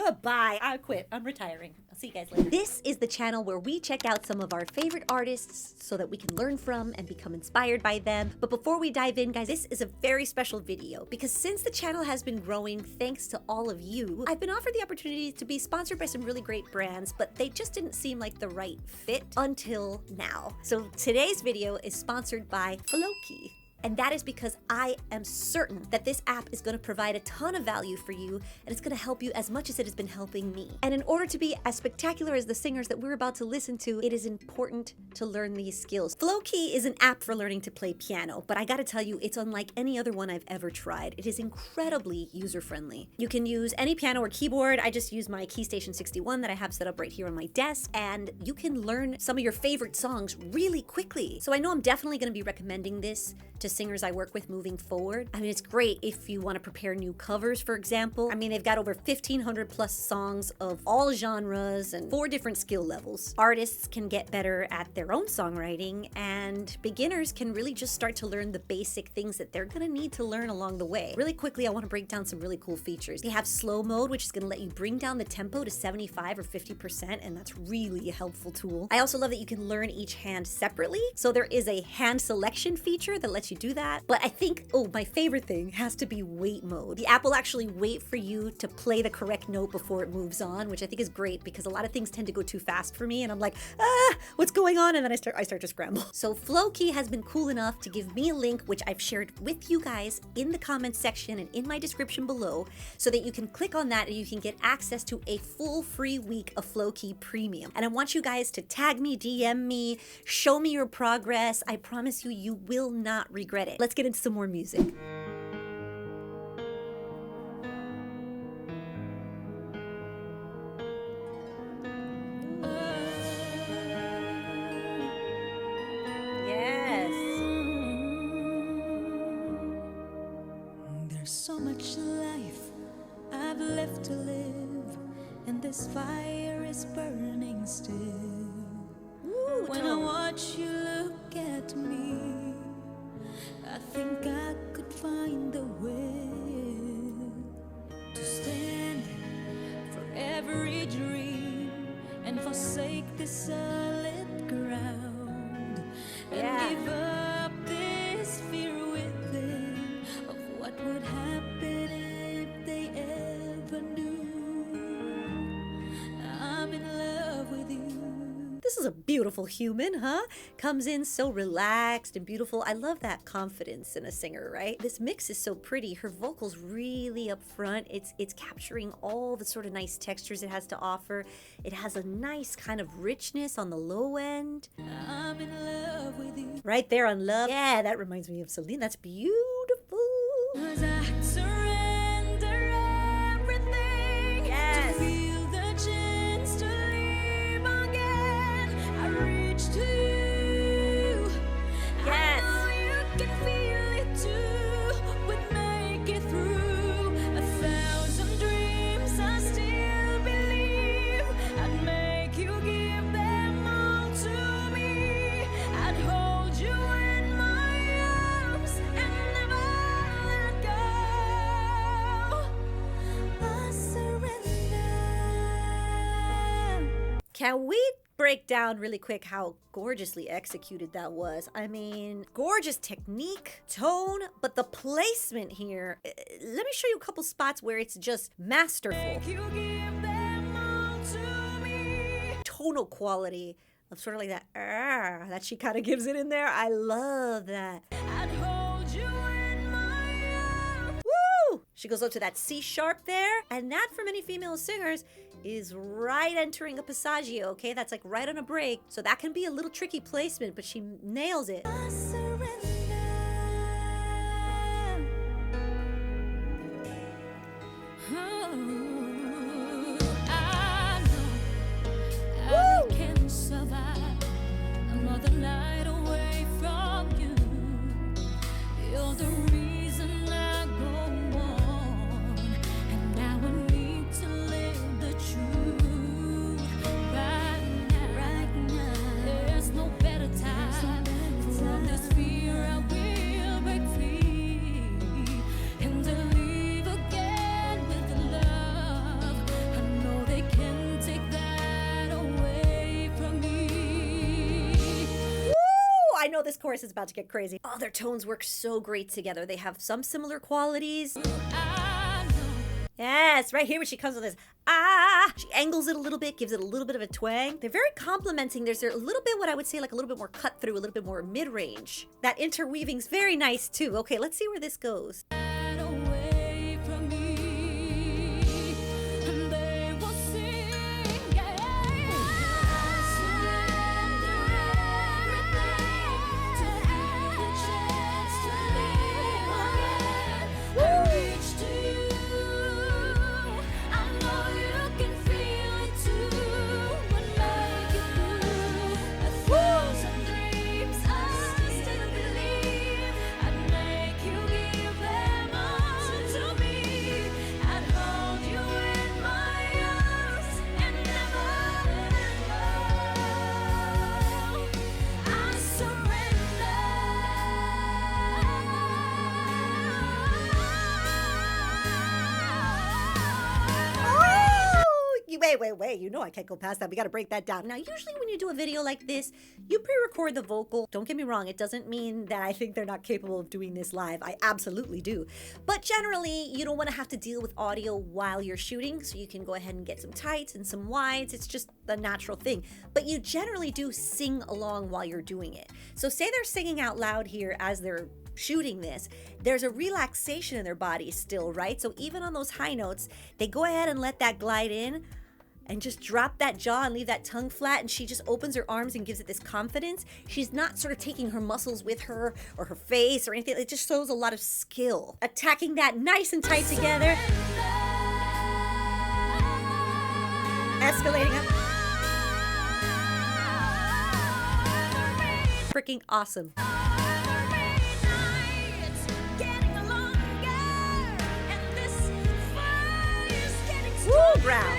Goodbye. I quit. I'm retiring. I'll see you guys later. This is the channel where we check out some of our favorite artists so that we can learn from and become inspired by them. But before we dive in, guys, this is a very special video because since the channel has been growing thanks to all of you, I've been offered the opportunity to be sponsored by some really great brands, but they just didn't seem like the right fit until now. So today's video is sponsored by Floki. And that is because I am certain that this app is going to provide a ton of value for you, and it's going to help you as much as it has been helping me. And in order to be as spectacular as the singers that we're about to listen to, it is important to learn these skills. Floki is an app for learning to play piano, but I gotta tell you, it's unlike any other one I've ever tried. It is incredibly user-friendly. You can use any piano or keyboard. I just use my Keystation 61 that I have set up right here on my desk, and you can learn some of your favorite songs really quickly. So I know I'm definitely going to be recommending this to singers I work with moving forward. I mean, it's great if you want to prepare new covers, for example. I mean, they've got over 1,500 plus songs of all genres and 4 different skill levels. Artists can get better at their own songwriting, and beginners can really just start to learn the basic things that they're gonna need to learn along the way. Really quickly, I want to break down some really cool features. They have slow mode, which is gonna let you bring down the tempo to 75 or 50%, and that's really a helpful tool. I also love that you can learn each hand separately. So there is a hand selection feature that lets you do that. But I think, my favorite thing has to be wait mode. The app will actually wait for you to play the correct note before it moves on, which I think is great because a lot of things tend to go too fast for me, and I'm like, what's going on? And then I start to scramble. So Floki has been cool enough to give me a link, which I've shared with you guys in the comments section and in my description below, so that you can click on that and you can get access to a full free week of Floki Premium. And I want you guys to tag me, DM me, show me your progress. I promise you, you will not regret it. Let's get into some more music. Yes. There's so much life I've left to live, and this fire is burning still. Ooh, when I watch you look at me, I think I could find a way to stand for every dream and forsake this solid ground, and give up this fear within of what would happen if they ever knew I'm in love with you. This is a beautiful human, huh? Comes in so relaxed and beautiful. I love that confidence in a singer, right? This mix is so pretty. Her vocals really up front. It's capturing all the sort of nice textures it has to offer. It has a nice kind of richness on the low end. I'm in love with you. Right there on Love. Yeah, that reminds me of Celine. That's beautiful. 'Cause I surrender everything. Yes. To feel the chance to live again. I reach to you. Yes. I know you can feel it too. We'd make it through 1,000 dreams. I still believe I'd make you give them all to me. I'd hold you in my arms and never let go. I surrender. Can we break down really quick how gorgeously executed that was? I mean, gorgeous technique, tone, but the placement here. Let me show you a couple spots where it's just masterful. You give them all to me. Tonal quality of sort of like that that she kind of gives it in there. I love that. I'd hold you in my arms. Woo! She goes up to that C sharp there, and that for many female singers is right entering a passaggio, okay? That's like right on a break. So that can be a little tricky placement, but she nails it. I surrender. I know I can survive another night away from you. You're the reason I go on, and now I need to live the truth right now. There's no better time for this fear. I will break free and to live again with love. this chorus is about to get crazy. Oh, their tones work so great together. They have some similar qualities. Yes, right here when she comes with this, she angles it a little bit, gives it a little bit of a twang. They're very complimenting. There's a little bit, what I would say, like a little bit more cut through, a little bit more mid-range. That interweaving's very nice too. Okay, let's see where this goes. Wait, you know I can't go past that. We got to break that down. Now, usually when you do a video like this, you pre-record the vocal. Don't get me wrong, it doesn't mean that I think they're not capable of doing this live. I absolutely do. But generally, you don't want to have to deal with audio while you're shooting, so you can go ahead and get some tights and some wides. It's just the natural thing. But you generally do sing along while you're doing it. So say they're singing out loud here as they're shooting this, there's a relaxation in their body still, right? So even on those high notes, they go ahead and let that glide in and just drop that jaw and leave that tongue flat, and she just opens her arms and gives it this confidence. She's not sort of taking her muscles with her or her face or anything. It just shows a lot of skill. Attacking that nice and tight together. Escalating up. Freaking awesome. Woo, growl.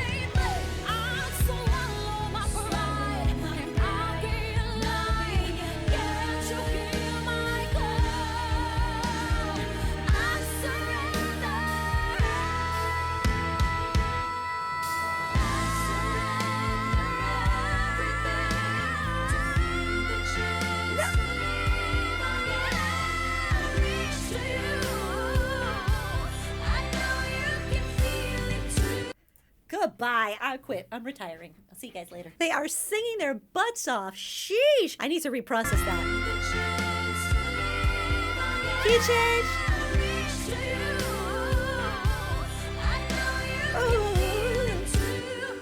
Goodbye. I quit. I'm retiring. I'll see you guys later. They are singing their butts off. Sheesh. I need to reprocess that. Key change. Oh.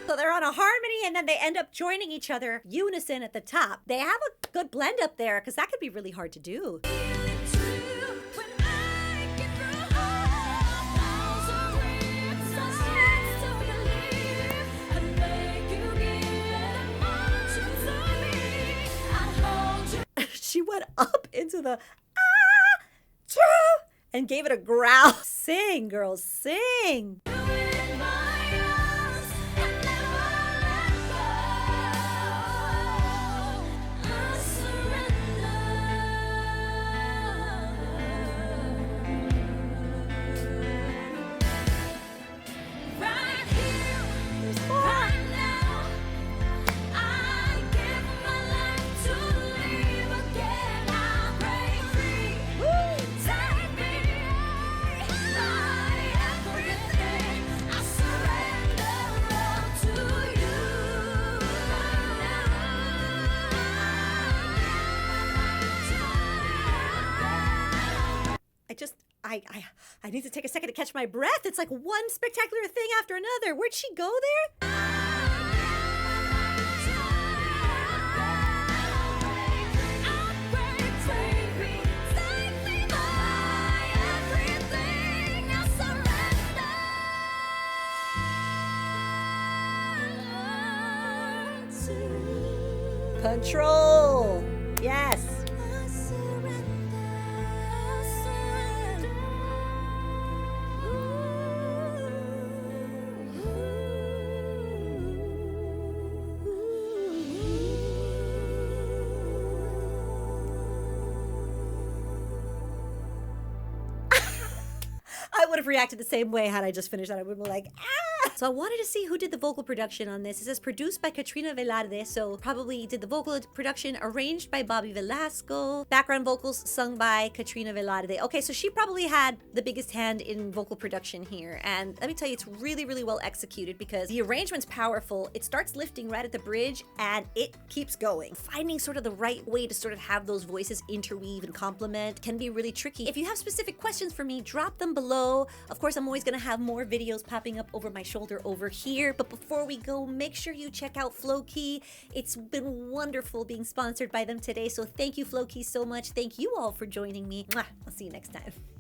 So they're on a harmony and then they end up joining each other unison at the top. They have a good blend up there because that could be really hard to do. She went up into the and gave it a growl. Sing, girls, sing. I need to take a second to catch my breath. It's like one spectacular thing after another. Where'd she go there? Control. Yes. I would have reacted the same way had I just finished that. I would have been like, ah! So I wanted to see who did the vocal production on this. It says produced by KATRINA VELARDE, so probably did the vocal production, arranged by Bobby Velasco, background vocals sung by KATRINA VELARDE. Okay, so she probably had the biggest hand in vocal production here, and let me tell you, it's really, really well executed because the arrangement's powerful. It starts lifting right at the bridge, and it keeps going. Finding sort of the right way to sort of have those voices interweave and complement can be really tricky. If you have specific questions for me, drop them below. Of course, I'm always gonna have more videos popping up over my shoulder over here, but before we go, make sure you check out Flowkey. It's been wonderful being sponsored by them today, so thank you, Flowkey, so much. Thank you all for joining me. Mwah! I'll see you next time.